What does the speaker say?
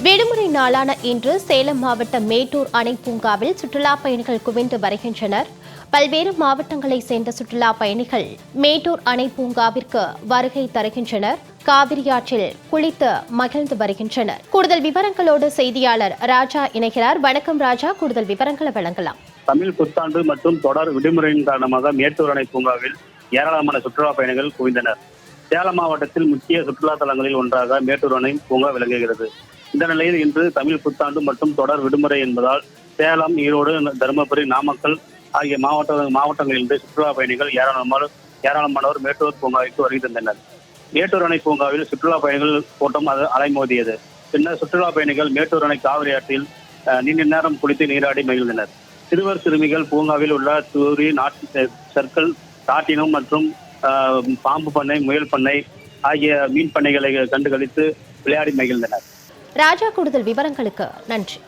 விடுமுறை நாளான இன்று சேலம் மாவட்டம் மேட்டூர் அணை பூங்காவில் சுற்றுலா பயணிகள் குவிந்து வருகின்றனர். பல்வேறு மாவட்டங்களைச் சேர்ந்த சுற்றுலா பயணிகள் மேட்டூர் அணை பூங்காவிற்கு வருகை தருகின்றனர். காவிரி ஆற்றில் குளித்து மகிழ்ந்து வருகின்றனர். கூடுதல் விவரங்களோடு செய்தியாளர் ராஜா இணைகிறார். வணக்கம் ராஜா, கூடுதல் விவரங்களை வழங்கலாம். தமிழ் புத்தாண்டு மற்றும் தொடர் விடுமுறையின் காரணமாக மேட்டூர் அணை பூங்காவில் ஏராளமான சுற்றுலா பயணிகள் குவிந்தனர். சேலம் மாவட்டத்தில் முக்கிய சுற்றுலா தலங்களில் ஒன்றாக மேட்டூர் அணை பூங்கா விளங்குகிறது. இந்த நிலையில் இன்று தமிழ் புத்தாண்டு மற்றும் தொடர் விடுமுறை என்பதால் சேலம், ஈரோடு, தருமபுரி, நாமக்கல் ஆகிய மாவட்டங்களிலிருந்து சுற்றுலா பயணிகள் ஏராளமானோர் மேட்டூர் பூங்காவிற்கு வருகை தந்தனர். மேட்டூர் அணை பூங்காவில் சுற்றுலா பயணிகள் கூட்டம் அலைமோதியது. பின்னர் சுற்றுலா பயணிகள் மேட்டூர் அணை காவிரி ஆற்றில் நீண்ட நேரம் குளித்து நீராடி மகிழ்ந்தனர். சிறுவர் சிறுமிகள் பூங்காவில் உள்ள தூரி, சர்க்கல், ராட்டினம் மற்றும் பாம்பு பண்ணை, முயல் பண்ணை ஆகிய மீன் பண்ணைகளை கண்டு களித்து விளையாடி மகிழ்ந்தனர். ராஜா, கூடுதல் விவரங்களுக்கு நன்றி.